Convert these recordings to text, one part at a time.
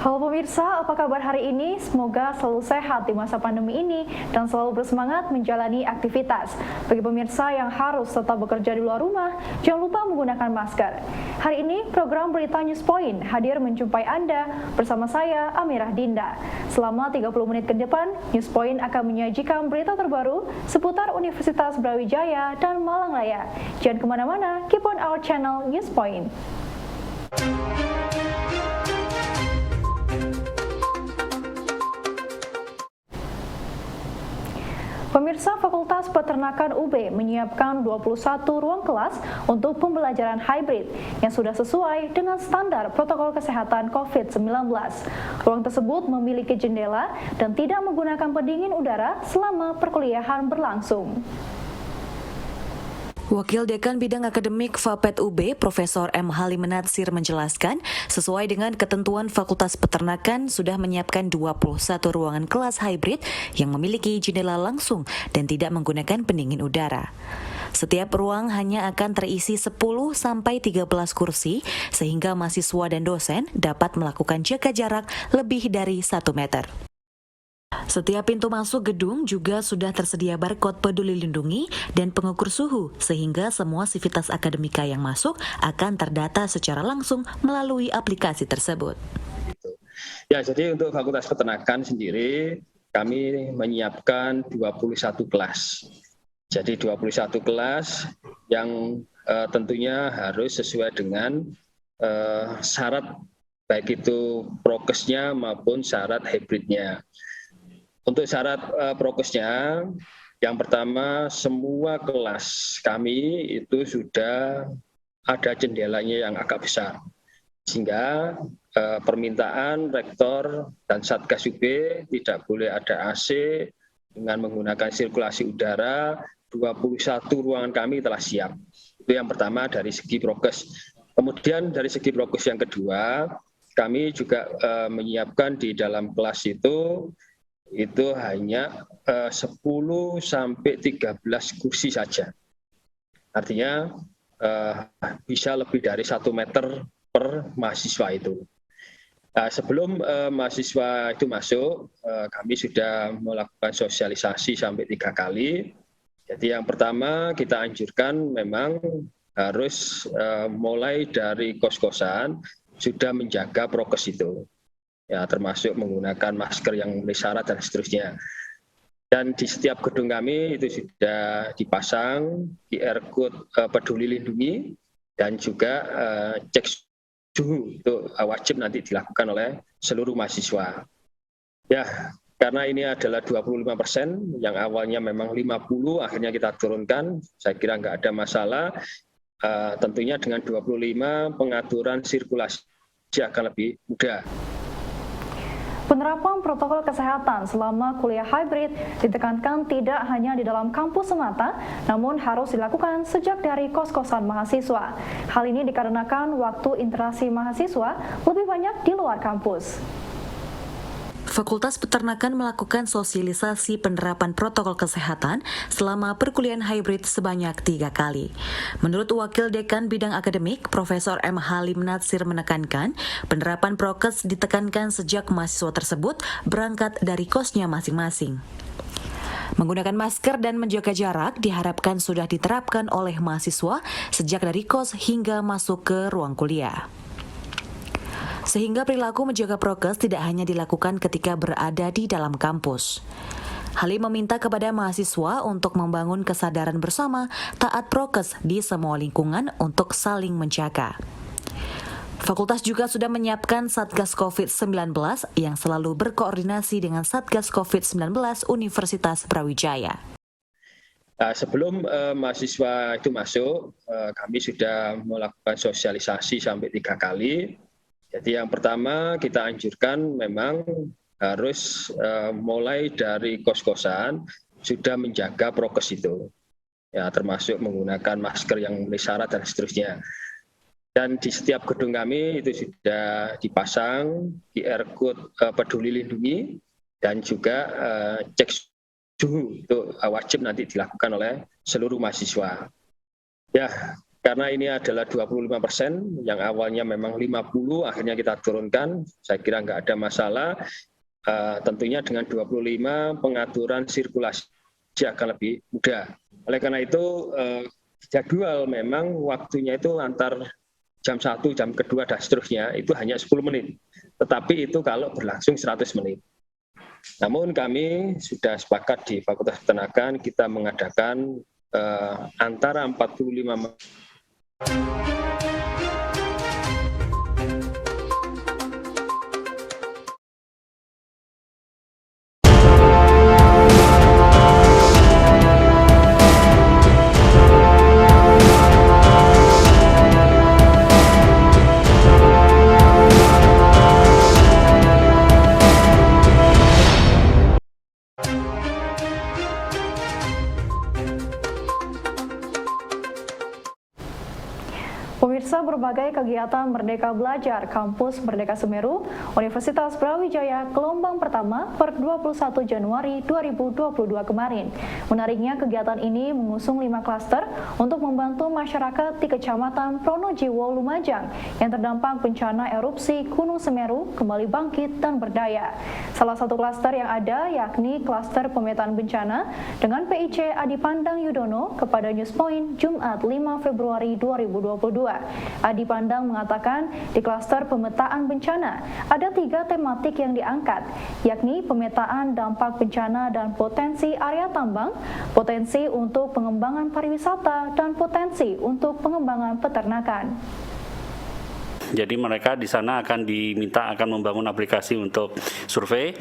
Halo pemirsa, apa kabar hari ini? Semoga selalu sehat di masa pandemi ini dan selalu bersemangat menjalani aktivitas. Bagi pemirsa yang harus tetap bekerja di luar rumah, jangan lupa menggunakan masker. Hari ini program Berita News Point hadir menjumpai Anda bersama saya, Amirah Dinda. Selama 30 menit ke depan, News Point akan menyajikan berita terbaru seputar Universitas Brawijaya dan Malang Raya. Jangan kemana-mana, keep on our channel News Point. Pemirsa, Fakultas Peternakan UB menyiapkan 21 ruang kelas untuk pembelajaran hybrid yang sudah sesuai dengan standar protokol kesehatan COVID-19. Ruang tersebut memiliki jendela dan tidak menggunakan pendingin udara selama perkuliahan berlangsung. Wakil Dekan Bidang Akademik Fapet UB, Profesor M. Halim Natsir menjelaskan, sesuai dengan ketentuan Fakultas Peternakan sudah menyiapkan 21 ruangan kelas hybrid yang memiliki jendela langsung dan tidak menggunakan pendingin udara. Setiap ruang hanya akan terisi 10-13 kursi sehingga mahasiswa dan dosen dapat melakukan jaga jarak lebih dari 1 meter. Setiap pintu masuk gedung juga sudah tersedia barcode peduli lindungi dan pengukur suhu sehingga semua sivitas akademika yang masuk akan terdata secara langsung melalui aplikasi tersebut. Ya, jadi untuk Fakultas Peternakan sendiri kami menyiapkan 21 kelas. Jadi 21 kelas yang tentunya harus sesuai dengan syarat baik itu prokesnya maupun syarat hybridnya. Untuk syarat prokesnya, yang pertama semua kelas kami itu sudah ada jendelanya yang agak besar. Sehingga permintaan rektor dan Satgas UB tidak boleh ada AC dengan menggunakan sirkulasi udara, 21 ruangan kami telah siap. Itu yang pertama dari segi prokes. Kemudian dari segi prokes yang kedua, kami juga menyiapkan di dalam kelas itu hanya 10-13 kursi saja. Artinya bisa lebih dari 1 meter per mahasiswa itu. Sebelum mahasiswa itu masuk, kami sudah melakukan sosialisasi sampai 3 kali. Jadi yang pertama kita anjurkan memang harus mulai dari kos-kosan sudah menjaga prokes itu. Ya, termasuk menggunakan masker yang memenuhi syarat dan seterusnya. Dan di setiap gedung kami itu sudah dipasang QR code peduli lindungi dan juga cek suhu itu wajib nanti dilakukan oleh seluruh mahasiswa. Ya, karena ini adalah 25%, yang awalnya memang 50, akhirnya kita turunkan, saya kira nggak ada masalah. Tentunya dengan 25 pengaturan sirkulasi akan lebih mudah. Penerapan protokol kesehatan selama kuliah hybrid ditekankan tidak hanya di dalam kampus semata, namun harus dilakukan sejak dari kos-kosan mahasiswa. Hal ini dikarenakan waktu interaksi mahasiswa lebih banyak di luar kampus. Fakultas Peternakan melakukan sosialisasi penerapan protokol kesehatan selama perkuliahan hybrid sebanyak 3 kali. Menurut Wakil Dekan Bidang Akademik, Profesor M. Halim Natsir menekankan, penerapan prokes ditekankan sejak mahasiswa tersebut berangkat dari kosnya masing-masing. Menggunakan masker dan menjaga jarak diharapkan sudah diterapkan oleh mahasiswa sejak dari kos hingga masuk ke ruang kuliah. Sehingga perilaku menjaga prokes tidak hanya dilakukan ketika berada di dalam kampus. Halim meminta kepada mahasiswa untuk membangun kesadaran bersama taat prokes di semua lingkungan untuk saling menjaga. Fakultas juga sudah menyiapkan Satgas COVID-19 yang selalu berkoordinasi dengan Satgas COVID-19 Universitas Brawijaya. Sebelum mahasiswa itu masuk, kami sudah melakukan sosialisasi sampai 3 kali. Jadi yang pertama kita anjurkan memang harus mulai dari kos-kosan sudah menjaga prokes itu, ya termasuk menggunakan masker yang memenuhi syarat dan seterusnya. Dan di setiap gedung kami itu sudah dipasang QR code peduli lindungi dan juga cek suhu itu wajib nanti dilakukan oleh seluruh mahasiswa. Ya, karena ini adalah 25%, yang awalnya memang 50, akhirnya kita turunkan. Saya kira nggak ada masalah. Tentunya dengan 25 pengaturan sirkulasi akan lebih mudah. Oleh karena itu jadwal memang waktunya itu antar jam 1, jam kedua dan seterusnya itu hanya 10 menit. Tetapi itu kalau berlangsung 100 menit. Namun kami sudah sepakat di Fakultas Peternakan kita mengadakan antara 45 menit. Pemirsa, berbagai kegiatan Merdeka Belajar Kampus Merdeka Semeru, Universitas Brawijaya gelombang pertama per 21 Januari 2022 kemarin. Menariknya, kegiatan ini mengusung 5 klaster untuk membantu masyarakat di Kecamatan Pronojiwo, Lumajang yang terdampak bencana erupsi Gunung Semeru kembali bangkit dan berdaya. Salah satu klaster yang ada yakni klaster pemetaan bencana dengan PIC Adi Pandang Yudono kepada Newspoint Jumat 5 Februari 2022. Adi Pandang mengatakan di klaster pemetaan bencana ada 3 tematik yang diangkat, yakni pemetaan dampak bencana dan potensi area tambang, potensi untuk pengembangan pariwisata, dan potensi untuk pengembangan peternakan. Jadi mereka di sana akan diminta akan membangun aplikasi untuk survei.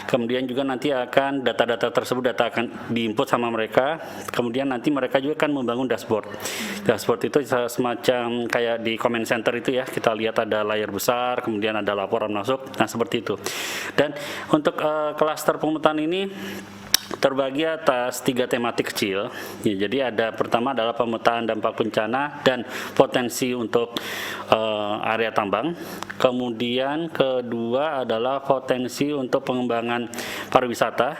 Kemudian juga nanti akan data-data tersebut akan diinput sama mereka. Kemudian nanti mereka juga akan membangun dashboard. Dashboard itu semacam kayak di comment center itu ya. Kita lihat ada layar besar, kemudian ada laporan masuk. Nah, seperti itu. Dan untuk klaster pemetaan ini terbagi atas 3 tematik kecil. Ya, jadi ada pertama adalah pemetaan dampak bencana dan potensi untuk area tambang. Kemudian kedua adalah potensi untuk pengembangan pariwisata,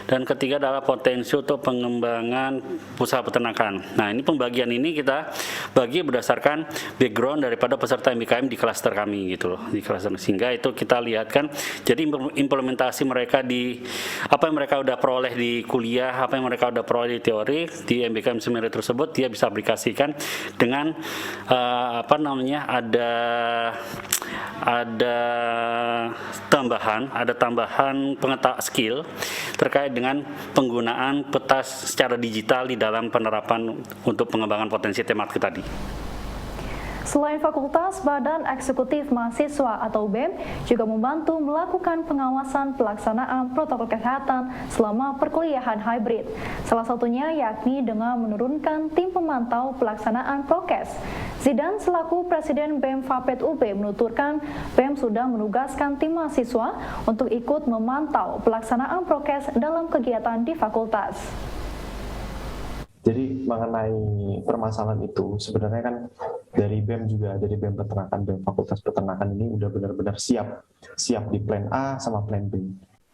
dan ketiga adalah potensi untuk pengembangan usaha peternakan. Nah, ini pembagian ini kita bagi berdasarkan background daripada peserta MBKM di klaster kami gitu loh, di klaster, sehingga itu kita lihatkan jadi implementasi mereka di apa yang mereka udah peroleh di kuliah, apa yang mereka udah peroleh di teori di MBKM Semeru tersebut dia bisa aplikasikan dengan ada tambahan pengetahuan skill terkait dengan penggunaan peta secara digital di dalam penerapan untuk pengembangan potensi tematik tadi. Selain fakultas, Badan Eksekutif Mahasiswa atau BEM juga membantu melakukan pengawasan pelaksanaan protokol kesehatan selama perkuliahan hybrid. Salah satunya yakni dengan menurunkan tim pemantau pelaksanaan prokes. Zidan selaku Presiden BEM Fapet UB menuturkan BEM sudah menugaskan tim mahasiswa untuk ikut memantau pelaksanaan prokes dalam kegiatan di fakultas. Jadi mengenai permasalahan itu sebenarnya kan dari BEM juga, dari BEM Peternakan, BEM Fakultas Peternakan ini udah benar-benar siap di plan A sama plan B.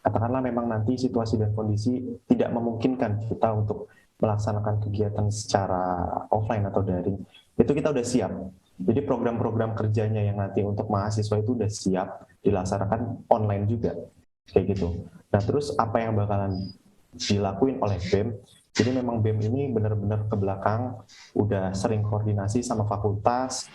Katakanlah memang nanti situasi dan kondisi tidak memungkinkan kita untuk melaksanakan kegiatan secara offline atau daring, itu kita udah siap. Jadi program-program kerjanya yang nanti untuk mahasiswa itu udah siap dilaksanakan online juga, kayak gitu. Nah terus apa yang bakalan dilakuin oleh BEM? Jadi memang BEM ini benar-benar ke belakang, udah sering koordinasi sama fakultas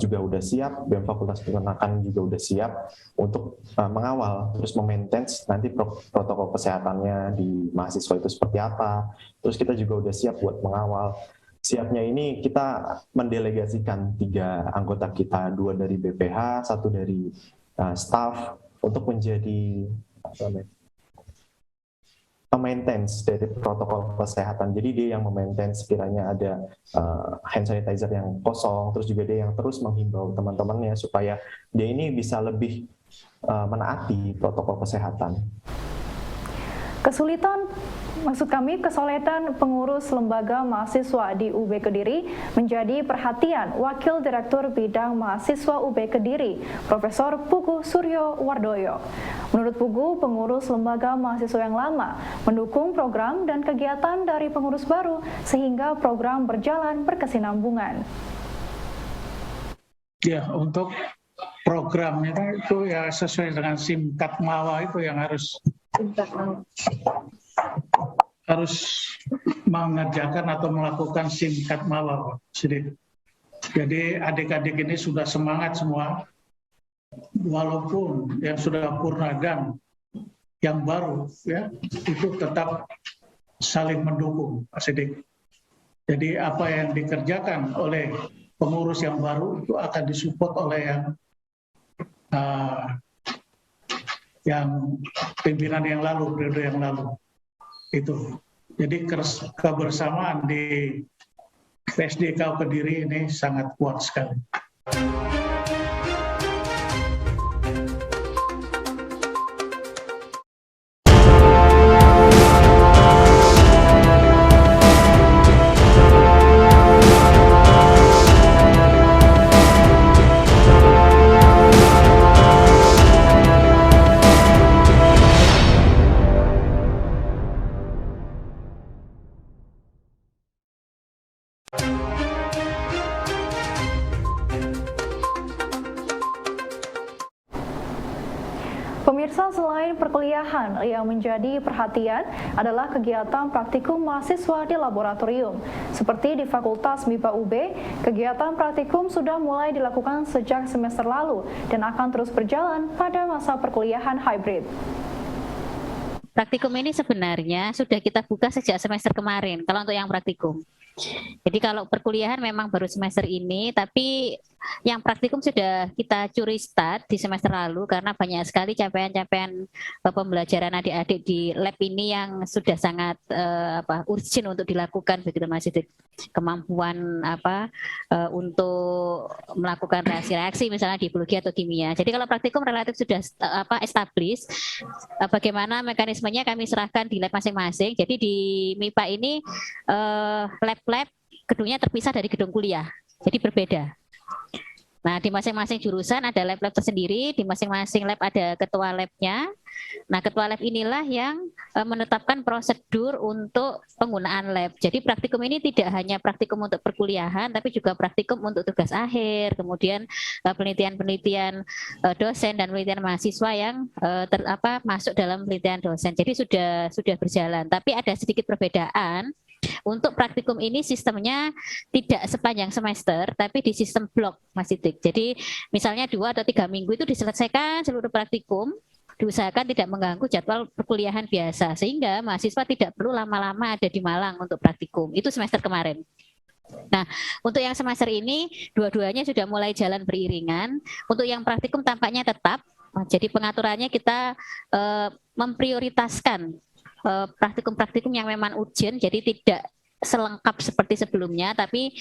juga udah siap, BEM Fakultas Peternakan juga udah siap untuk mengawal, terus memaintain nanti protokol kesehatannya di mahasiswa itu seperti apa, terus kita juga udah siap buat mengawal. Siapnya ini kita mendelegasikan 3 anggota kita, 2 dari BPH, 1 dari staff, untuk menjadi maintenance dari protokol kesehatan. Jadi dia yang memaintain sekiranya ada hand sanitizer yang kosong, terus juga dia yang terus menghimbau teman-temannya supaya dia ini bisa lebih menaati protokol kesehatan. Kesulitan pengurus lembaga mahasiswa di UB Kediri menjadi perhatian Wakil Direktur Bidang Mahasiswa UB Kediri, Profesor Pugu Suryo Wardoyo. Menurut Pugu, pengurus lembaga mahasiswa yang lama mendukung program dan kegiatan dari pengurus baru sehingga program berjalan berkesinambungan. Ya, untuk programnya itu ya sesuai dengan Simkat Mawa itu yang harus mengerjakan atau melakukan Simkat Mawa. Jadi adik-adik ini sudah semangat semua, walaupun yang sudah purnagan, yang baru ya itu tetap saling mendukung, Pak Sidik. Jadi apa yang dikerjakan oleh pengurus yang baru itu akan disupport oleh yang pimpinan yang lalu, periode yang lalu. Itu. Jadi kebersamaan di PSDK Kediri ini sangat kuat sekali. Pemirsa, selain perkuliahan yang menjadi perhatian adalah kegiatan praktikum mahasiswa di laboratorium. Seperti di Fakultas MIPA UB, kegiatan praktikum sudah mulai dilakukan sejak semester lalu dan akan terus berjalan pada masa perkuliahan hybrid. Praktikum ini sebenarnya sudah kita buka sejak semester kemarin, kalau untuk yang praktikum. Jadi kalau perkuliahan memang baru semester ini, tapi yang praktikum sudah kita curi start di semester lalu karena banyak sekali capaian-capaian pembelajaran adik-adik di lab ini yang sudah sangat urgent untuk dilakukan, begitu Mas Sidik. Kemampuan untuk melakukan reaksi-reaksi misalnya di biologi atau kimia. Jadi kalau praktikum relatif sudah established, bagaimana mekanismenya kami serahkan di lab masing-masing. Jadi di MIPA ini lab gedungnya terpisah dari gedung kuliah, jadi berbeda. Nah, di masing-masing jurusan ada lab-lab tersendiri, di masing-masing lab ada ketua labnya. Nah, ketua lab inilah yang menetapkan prosedur untuk penggunaan lab. Jadi praktikum ini tidak hanya praktikum untuk perkuliahan, tapi juga praktikum untuk tugas akhir, kemudian penelitian-penelitian dosen dan penelitian mahasiswa yang masuk dalam penelitian dosen. Jadi sudah berjalan, tapi ada sedikit perbedaan. Untuk praktikum ini sistemnya tidak sepanjang semester, tapi di sistem blok, Mas Sidik. Jadi misalnya 2 atau 3 minggu itu diselesaikan seluruh praktikum, diusahakan tidak mengganggu jadwal perkuliahan biasa, sehingga mahasiswa tidak perlu lama-lama ada di Malang untuk praktikum. Itu semester kemarin. Nah, untuk yang semester ini dua-duanya sudah mulai jalan beriringan. Untuk yang praktikum tampaknya tetap, jadi pengaturannya kita memprioritaskan praktikum-praktikum yang memang urgent, jadi tidak selengkap seperti sebelumnya, tapi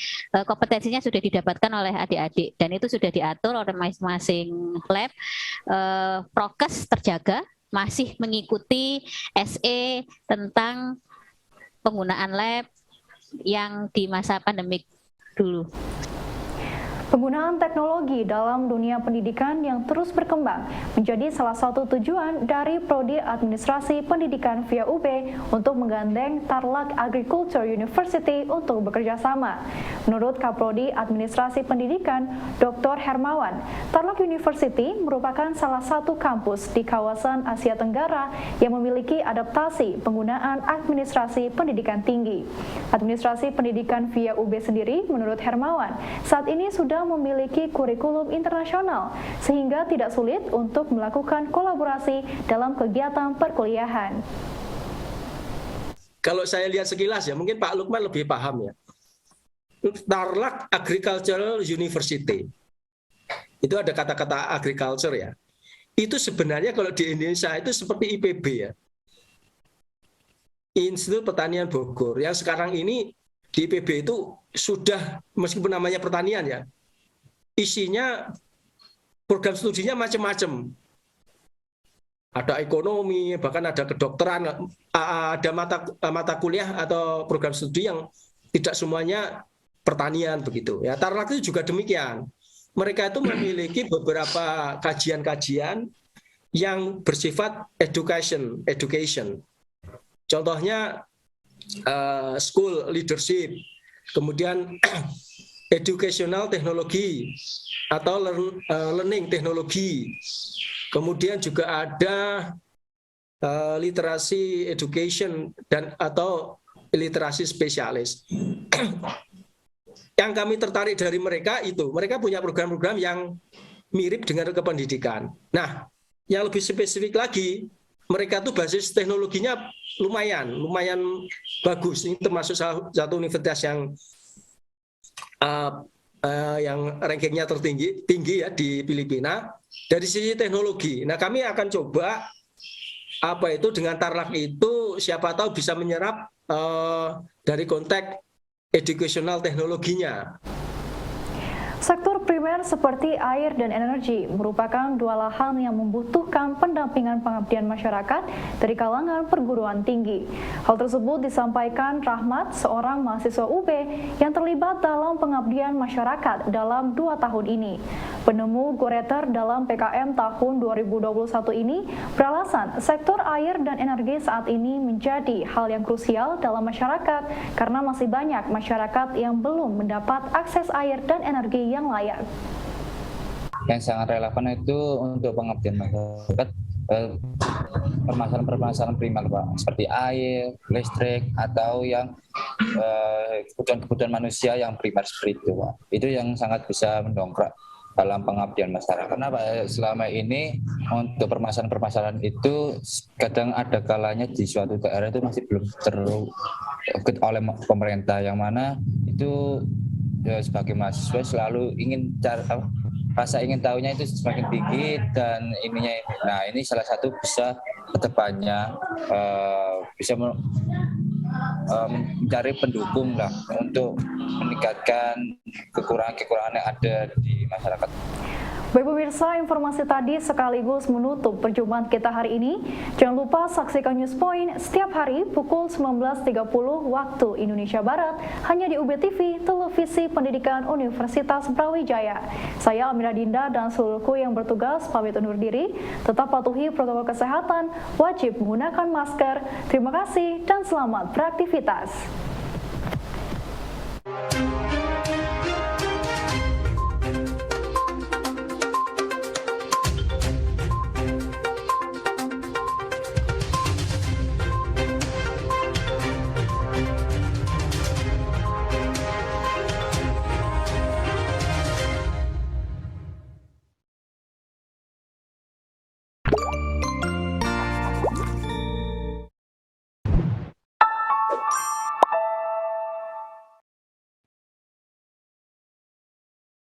kompetensinya sudah didapatkan oleh adik-adik dan itu sudah diatur oleh masing-masing lab. Prokes terjaga, masih mengikuti SE tentang penggunaan lab yang di masa pandemik dulu. Penggunaan teknologi dalam dunia pendidikan yang terus berkembang menjadi salah satu tujuan dari Prodi Administrasi Pendidikan via UB untuk menggandeng Tarlak Agriculture University untuk bekerja sama. Menurut Kaprodi Administrasi Pendidikan, Dr. Hermawan, Tarlak University merupakan salah satu kampus di kawasan Asia Tenggara yang memiliki adaptasi penggunaan administrasi pendidikan tinggi. Administrasi Pendidikan via UB sendiri, menurut Hermawan, saat ini sudah memiliki kurikulum internasional sehingga tidak sulit untuk melakukan kolaborasi dalam kegiatan perkuliahan. Kalau saya lihat sekilas ya, mungkin Pak Lukman lebih paham ya. Tarlak Agricultural University. Itu ada kata-kata agriculture ya. Itu sebenarnya kalau di Indonesia itu seperti IPB ya. Institut Pertanian Bogor. Yang sekarang ini di IPB itu sudah, meskipun namanya pertanian ya, isinya program studinya macam-macam. ada ekonomi, bahkan ada kedokteran, ada mata kuliah atau program studi yang tidak semuanya pertanian begitu. Ya, Tarlak itu juga demikian. Mereka itu memiliki beberapa kajian-kajian yang bersifat education. Contohnya school leadership, kemudian educational teknologi atau learning teknologi. Kemudian juga ada literasi education dan atau literasi spesialis. Yang kami tertarik dari mereka punya program-program yang mirip dengan kependidikan. Nah, yang lebih spesifik lagi, mereka tuh basis teknologinya lumayan bagus. Ini termasuk salah satu universitas yang rankingnya tinggi ya di Filipina dari sisi teknologi. Nah, kami akan coba dengan Tarlak itu siapa tahu bisa menyerap dari konteks educational teknologinya. Sektor primer seperti air dan energi merupakan dua lahan yang membutuhkan pendampingan pengabdian masyarakat dari kalangan perguruan tinggi. Hal tersebut disampaikan Rahmat, seorang mahasiswa UB yang terlibat dalam pengabdian masyarakat dalam 2 tahun ini. Penemu Goreter dalam PKM tahun 2021 ini beralasan sektor air dan energi saat ini menjadi hal yang krusial dalam masyarakat karena masih banyak masyarakat yang belum mendapat akses air dan energi yang layak. Yang sangat relevan itu untuk pengabdian masyarakat permasalahan primer, Pak, seperti air, listrik, atau yang kebutuhan manusia yang primer seperti itu, Pak. Itu yang sangat bisa mendongkrak dalam pengabdian masyarakat. Karena Pak, selama ini untuk permasalahan itu kadang ada kalanya di suatu daerah itu masih belum terukut oleh pemerintah, yang mana itu ya, sebagai mahasiswa selalu ingin rasa ingin tahunya itu semakin tinggi dan ininya ini. Nah, ini salah satu bisa kedepannya bisa mencari pendukung lah untuk meningkatkan kekurangan-kekurangan yang ada di masyarakat. Baik pemirsa, informasi tadi sekaligus menutup perjumpaan kita hari ini. Jangan lupa saksikan News Point setiap hari pukul 19.30 waktu Indonesia Barat hanya di UB TV, Televisi Pendidikan Universitas Brawijaya. Saya Amira Dinda dan seluruhku yang bertugas pamit undur diri. Tetap patuhi protokol kesehatan, wajib menggunakan masker. Terima kasih dan selamat beraktivitas.